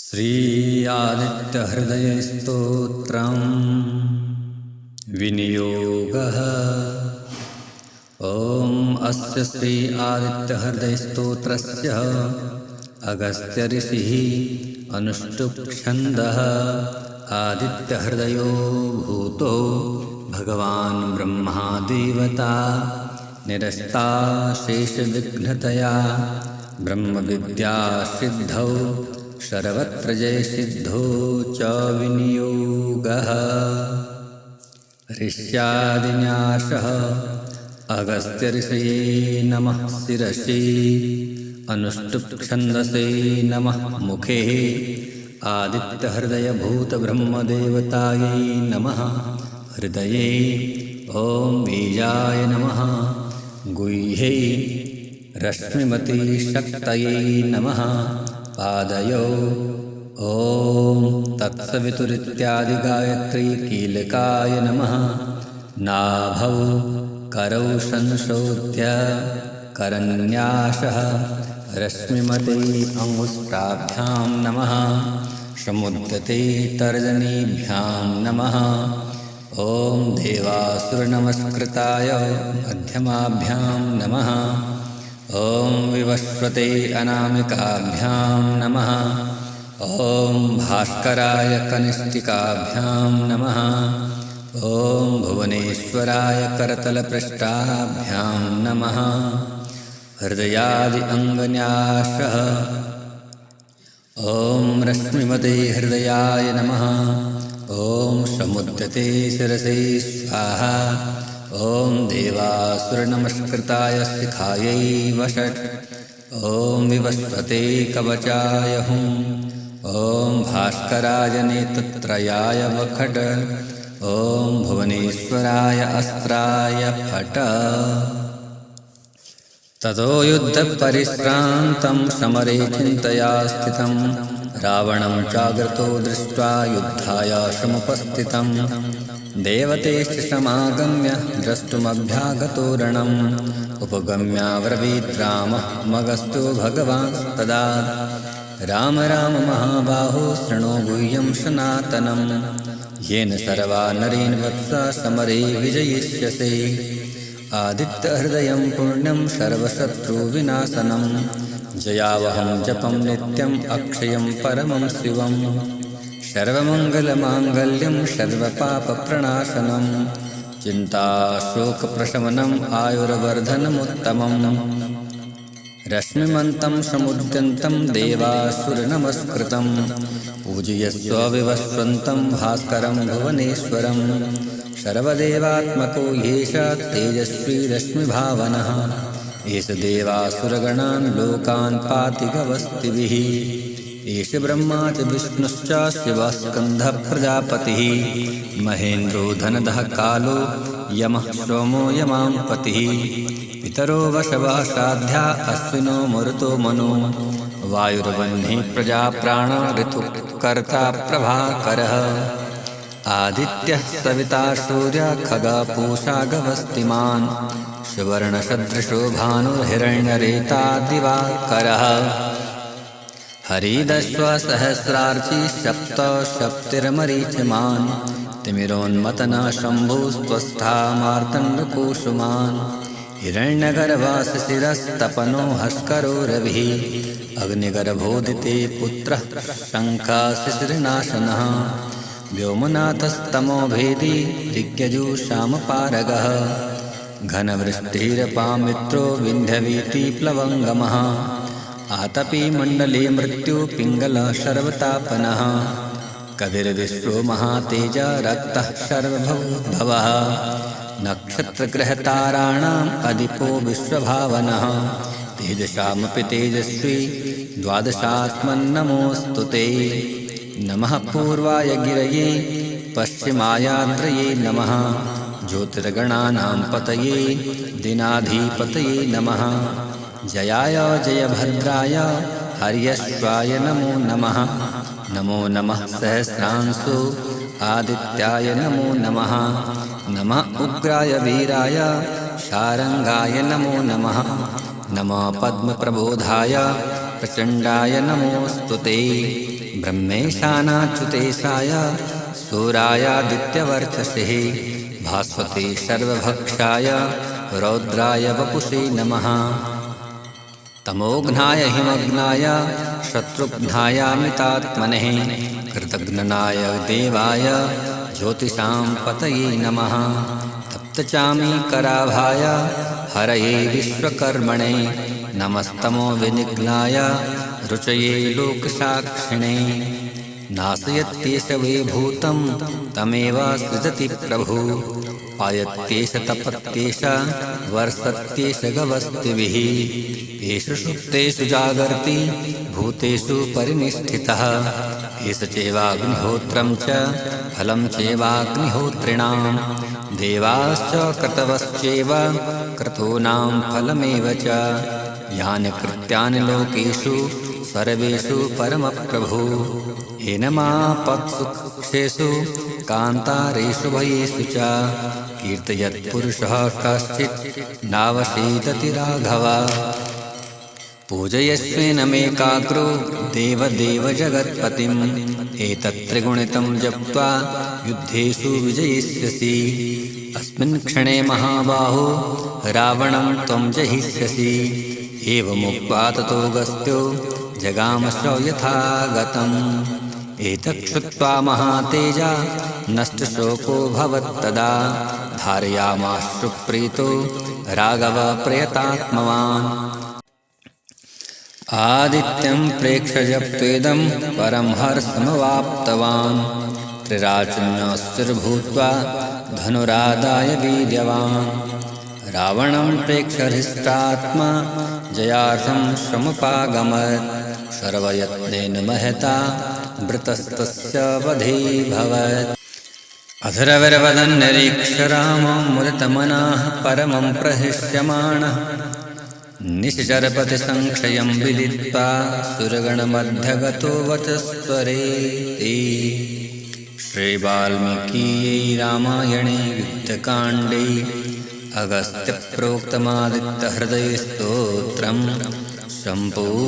श्री आदित्यहृदयस्तोत्रम् विनियोगः। ॐ अस्य श्री आदित्यहृदयस्तोत्रस्य अगस्त्यऋषिः अनुष्टुप्-छन्दः। आदित्यहृदयो भूतो भगवान् ब्रह्मा देवता निरस्ता शेषविघ्नतया ब्रह्मविद्यासिद्धौ सर्वत्र जयसिद्धो च विनियोगः। ऋष्यादिन्यासः अगस्त्यऋषये नमः शिरसि अनुष्टुप्-छन्दसे नमः मुखे आदित्यहृदयभूतब्रह्मदेवतायै नमः हृदये। ॐ बीजाय नमः गुह्यै रश्मिमतीशक्तये नमः पादयो। ॐ तत्सवितुरित्यादिगायत्री कीलकाय नमः नाभौ करौ संशोध्य करन्यासः रश्मिमते अंगुष्ठाभ्यां नमः समुद्यते तर्जनीभ्यां नमः। ॐ देवासुरनमस्कृताय मध्यमाभ्यां नमः। ॐ विवस्वते अनामिकाभ्यां नमः। ॐ भास्कराय कनिष्ठिकाभ्यां नमः। ॐ भुवनेश्वराय करतलपृष्ठाभ्यां नमः। हृदयादि अङ्गन्यासः। ॐ रश्मिमते हृदयाय नमः। ॐ समुद्यते शिरसे स्वाहा। ॐ देवासुरनमस्कृताय शिखायै वषट्। ॐ विवस्वते कवचाय हुं। ॐ भास्कराय नेत्रत्रयाय वखट्। ॐ भुवनेश्वराय अस्त्राय फट्। ततो युद्धपरिश्रान्तं समरे चिन्तया स्थितं रावणं चाग्रतो दृष्ट्वा युद्धाय समुपस्थितं देवतेश्च समागम्य द्रष्टुमभ्यागतो रणम् उपगम्याब्रवीत् रामः मगस्तु भगवान् तदा राम राम महाबाहो शृणु गुह्यं सनातनं येन सर्वा नरेण वत्सा समरे विजयिष्यसे। आदित्यहृदयं पुण्यं सर्वशत्रुविनाशनं जयावहं जपं नित्यम् अक्षयं परमं शिवं सर्वमङ्गलमाङ्गल्यं सर्वपापप्रणाशनं चिन्ताशोकप्रशमनम् आयुर्वर्धनमुत्तमम् रश्मिमन्तं समुद्यन्तं देवासुरनमस्कृतं पूजयस्व विवस्वन्तं भास्करं भुवनेश्वरं सर्वदेवात्मको येष तेजस्वी रश्मिभावनः एष देवासुरगणान् लोकान् पाति गवस्तिभिः। एष ब्रह्मा च विष्णुश्च शिवः स्कन्दः प्रजापतिः महेन्द्रो धनदः कालो यमः सोमो यमांपतिः पितरो वशवः साध्या अश्विनो मरुतो मनो वायुर्वह्निः प्रजाप्राणो ऋतुकर्ता प्रभाकरः आदित्यः सविता सूर्यः खगः पूषा गवस्तिमान् सुवर्णसदृशो भानुर्हिरण्यरेता दिवाकरः हरिदश्वसहस्रार्ची सप्तशप्तिर्मरीचिमान् तिमिरोन्मतना शम्भुस्त्वस्था मार्तण्डकुसुमान् हिरण्यगर्भाशिशिरस्तपनो हस्करो रविः अग्निगर्भोदिते पुत्रः शङ्खशिशिरनाशनः व्योमनाथस्तमो भेदी ऋग्यजुषामपारगः घनवृष्टिरपामित्रो विन्ध्यवीति प्लवङ्गमः आतपी मण्डले मृत्यु पिङ्गलः सर्वतापनः कविर्विश्वो महातेज रक्तः सर्वभवः नक्षत्रग्रहताराणाम् अधिपो विश्वभावनः तेजसामपि तेजस्वी द्वादशात्मन्नमोऽस्तु ते। नमः पूर्वाय गिरये पश्चिमायाद्रये नमः ज्योतिर्गणानां पतये दिनाधिपतये नमः जयाय जयभद्राय हर्यश्वाय नमो नमः। नमो नमः सहस्रांशु आदित्याय नमो नमः। नमः उग्राय वीराय शारंगाय नमो नमः। नमः पद्मप्रबोधाय प्रचण्डाय नमोऽस्तु ते। ब्रह्मेशानाच्युतेशाय सूरायादित्यवर्चसे भास्वते सर्वभक्षाय रौद्राय वपुषे नमः। तमोघ्नाय हिमग्नाय शत्रुघ्नायामितात्मने कृतघ्नाय देवाय ज्योतिषां पतये नमः। तप्तचामीकराभाय हरये विश्वकर्मणे नमस्तमो विनिघ्नाय रुचये लोकसाक्षिणे। नाशयत्येष वैभूतं तमेव सृजति प्रभु पायत्येष तपत्येष वर्षत्येष गवस्तिभिः। येषु सुप्तेषु जागर्ति भूतेषु परिनिष्ठितः एष चैवाग्निहोत्रं च फलं चैवाग्निहोत्रिणां देवाश्च क्रतवश्चैव क्रतूनां फलमेव च। यानि कृत्यानि लोकेषु सर्वेषु परमप्रभु एनमापत्सुक्षेषु कान्तारेषु भयेषु च कीर्तयत्पुरुषः कश्चित् नावशेषति राघव। पूजयस्वेनमेकाग्रो देवदेव जगत्पतिम् एतत्त्रिगुणितं जप्त्वा युद्धेषु विजयिष्यसि। अस्मिन् क्षणे महाबाहो रावणं त्वं जहिष्यसि। एवमुक्त्वा ततो गस्त्यो जगामश्च यथागतम्। एतच्छ्रुत्वा महातेजा नष्टशोको भवत्तदा धारयामाश्रुप्रीतो राघवप्रयतात्मवान्। आदित्यं प्रेक्ष्य परं हर्षमवाप्तवान् त्रिराजन्यस्तिर्भूत्वा धनुरादाय वीर्यवान्। रावणं प्रेक्ष्य हृष्टात्मा जयार्थं श्रमपागमत् सर्वयत्नेन महता वृतस्तस्य वधेऽभवत्। अधरविरवदन्निरीक्ष्य रामं मुदितमनः परमं प्रहृष्यमाणः निश्चरपतिसंक्षयं विदित्वा सुरगणमध्यगतो वचस्त्वरेति। श्रीवाल्मीकीये रामायणे युद्धकाण्डे अगस्त्यप्रोक्तमादित्यहृदयस्तोत्रं सम्पूर्णम्।